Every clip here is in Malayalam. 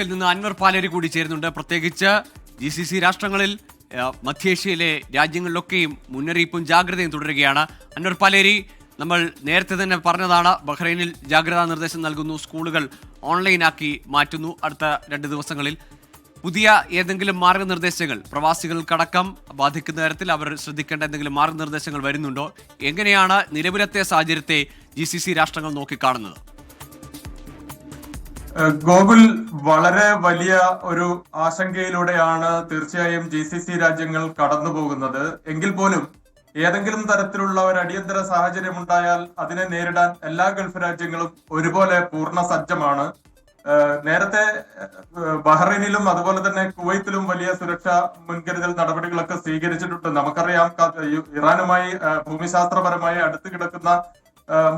ിൽ നിന്ന് അൻവർ പാലേരി കൂടി ചേരുന്നുണ്ട്. പ്രത്യേകിച്ച് GCC രാഷ്ട്രങ്ങളിൽ മധ്യേഷ്യയിലെ രാജ്യങ്ങളിലൊക്കെയും മുന്നറിയിപ്പും ജാഗ്രതയും തുടരുകയാണ്. അൻവർ പാലേരി, നമ്മൾ നേരത്തെ തന്നെ പറഞ്ഞതാണ്, ബഹ്റൈനിൽ ജാഗ്രതാ നിർദ്ദേശം നൽകുന്നു, സ്കൂളുകൾ ഓൺലൈനാക്കി മാറ്റുന്നു. അടുത്ത 2 ദിവസങ്ങളിൽ പുതിയ ഏതെങ്കിലും മാർഗനിർദ്ദേശങ്ങൾ പ്രവാസികൾക്കടക്കം ബാധിക്കുന്ന തരത്തിൽ അവർ ശ്രദ്ധിക്കേണ്ട എന്തെങ്കിലും മാർഗനിർദ്ദേശങ്ങൾ വരുന്നുണ്ടോ? എങ്ങനെയാണ് നിലവിലത്തെ സാഹചര്യത്തെ GCC രാഷ്ട്രങ്ങൾ നോക്കിക്കാണുന്നത്? ഗോകുൽ, വളരെ വലിയ ഒരു ആശങ്കയിലൂടെയാണ് തീർച്ചയായും GCC രാജ്യങ്ങൾ കടന്നു പോകുന്നത്. എങ്കിൽ പോലും ഏതെങ്കിലും തരത്തിലുള്ള ഒരു അടിയന്തര സാഹചര്യം ഉണ്ടായാൽ അതിനെ നേരിടാൻ എല്ലാ ഗൾഫ് രാജ്യങ്ങളും ഒരുപോലെ പൂർണ്ണ സജ്ജമാണ്. നേരത്തെ ബഹ്റൈനിലും അതുപോലെ തന്നെ കുവൈത്തിലും വലിയ സുരക്ഷാ മുൻകരുതൽ നടപടികളൊക്കെ സ്വീകരിച്ചിട്ടുണ്ട്. നമുക്കറിയാം, ഇറാനുമായി ഭൂമിശാസ്ത്രപരമായി അടുത്ത് കിടക്കുന്ന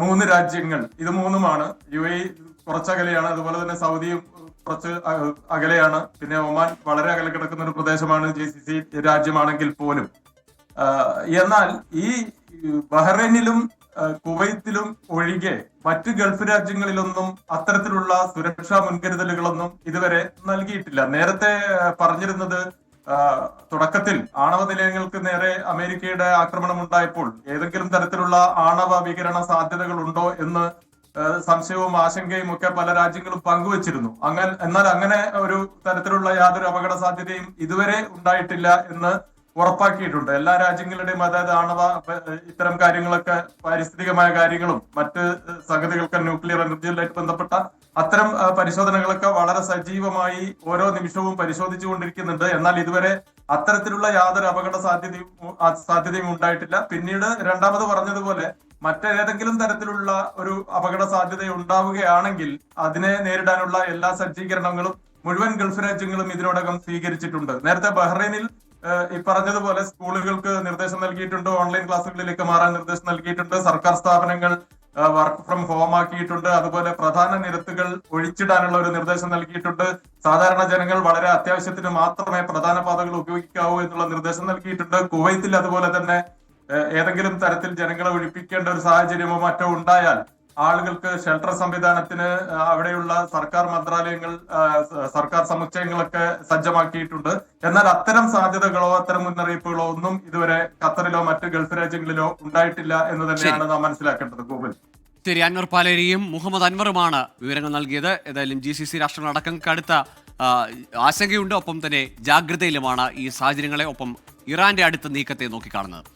3 രാജ്യങ്ങൾ, ഇത് 3ഉമാണ്. UAE കുറച്ചകലെയാണ്, അതുപോലെ തന്നെ സൗദിയും കുറച്ച് അകലെയാണ്, പിന്നെ ഒമാൻ വളരെ അകലെ കിടക്കുന്ന ഒരു പ്രദേശമാണ് GCC രാജ്യമാണെങ്കിൽ പോലും. എന്നാൽ ഈ ബഹ്റൈനിലും കുവൈത്തിലും ഒഴികെ മറ്റ് ഗൾഫ് രാജ്യങ്ങളിലൊന്നും അത്തരത്തിലുള്ള സുരക്ഷാ മുൻകരുതലുകളൊന്നും ഇതുവരെ നൽകിയിട്ടില്ല. നേരത്തെ പറഞ്ഞിരുന്നത്, തുടക്കത്തിൽ ആണവ നിലയങ്ങൾക്ക് നേരെ അമേരിക്കയുടെ ആക്രമണം ഉണ്ടായപ്പോൾ ഏതെങ്കിലും തരത്തിലുള്ള ആണവ വികിരണ സാധ്യതകൾ ഉണ്ടോ എന്ന് സംശയവും ആശങ്കയും ഒക്കെ പല രാജ്യങ്ങളും പങ്കുവച്ചിരുന്നു. എന്നാൽ അങ്ങനെ ഒരു തരത്തിലുള്ള യാതൊരു അപകട സാധ്യതയും ഇതുവരെ ഉണ്ടായിട്ടില്ല എന്ന് ഉറപ്പാക്കിയിട്ടുണ്ട്. എല്ലാ രാജ്യങ്ങളുടെയും, അതായത് ആണവ ഇത്തരം കാര്യങ്ങളൊക്കെ, പാരിസ്ഥിതികമായ കാര്യങ്ങളും മറ്റ് സംഗതികൾക്ക്, ന്യൂക്ലിയർ എനർജിയുമായിട്ട് ബന്ധപ്പെട്ട അത്തരം പരിശോധനകളൊക്കെ വളരെ സജീവമായി ഓരോ നിമിഷവും പരിശോധിച്ചുകൊണ്ടിരിക്കുന്നുണ്ട്. എന്നാൽ ഇതുവരെ അത്തരത്തിലുള്ള യാതൊരു അപകട സാധ്യതയും ഉണ്ടായിട്ടില്ല. പിന്നീട് രണ്ടാമത് പറഞ്ഞതുപോലെ മറ്റേതെങ്കിലും തരത്തിലുള്ള ഒരു അപകട സാധ്യത ഉണ്ടാവുകയാണെങ്കിൽ അതിനെ നേരിടാനുള്ള എല്ലാ സജ്ജീകരണങ്ങളും മുഴുവൻ ഗൾഫ് രാജ്യങ്ങളും ഇതിനോടകം സ്വീകരിച്ചിട്ടുണ്ട്. നേരത്തെ ബഹ്റൈനിൽ ഈ പറഞ്ഞതുപോലെ സ്കൂളുകൾക്ക് നിർദ്ദേശം നൽകിയിട്ടുണ്ട്, ഓൺലൈൻ ക്ലാസ്സുകളിലേക്ക് മാറാൻ നിർദ്ദേശം നൽകിയിട്ടുണ്ട്, സർക്കാർ സ്ഥാപനങ്ങൾ വർക്ക് ഫ്രം ഹോം ആക്കിയിട്ടുണ്ട്, അതുപോലെ പ്രധാന നിരത്തുകൾ ഒഴിച്ചിടാനുള്ള ഒരു നിർദ്ദേശം നൽകിയിട്ടുണ്ട്, സാധാരണ ജനങ്ങൾ വളരെ അത്യാവശ്യത്തിന് മാത്രമേ പ്രധാന പാതകൾ ഉപയോഗിക്കാവൂ എന്നുള്ള നിർദ്ദേശം നൽകിയിട്ടുണ്ട്. കുവൈത്തിൽ അതുപോലെ തന്നെ ഏതെങ്കിലും തരത്തിൽ ജനങ്ങളെ ഒഴിപ്പിക്കേണ്ട ഒരു സാഹചര്യമോ മറ്റോ ഉണ്ടായാൽ ആളുകൾക്ക് ഷെൽട്ടർ സംവിധാനത്തിന് അവിടെയുള്ള സർക്കാർ മന്ത്രാലയങ്ങൾ, സർക്കാർ സമുച്ചയങ്ങളൊക്കെ സജ്ജമാക്കിയിട്ടുണ്ട്. എന്നാൽ അത്തരം സാധ്യതകളോ അത്തരം മുന്നറിയിപ്പുകളോ ഒന്നും ഇതുവരെ ഖത്തറിലോ മറ്റ് ഗൾഫ് രാജ്യങ്ങളിലോ ഉണ്ടായിട്ടില്ല എന്ന് തന്നെയാണ് നാം മനസ്സിലാക്കേണ്ടത്. ഗൂഗിൾ. ശരി, അൻവർ പാലേരിയും മുഹമ്മദ് അൻവറുമാണ് വിവരങ്ങൾ നൽകിയത്. ഏതായാലും GCC രാഷ്ട്രങ്ങളടക്കം കടുത്ത ആശങ്കയുണ്ട്, ഒപ്പം തന്നെ ജാഗ്രതയിലുമാണ് ഈ സാഹചര്യങ്ങളെ, ഒപ്പം ഇറാന്റെ അടുത്ത നീക്കത്തെ നോക്കിക്കാണുന്നത്.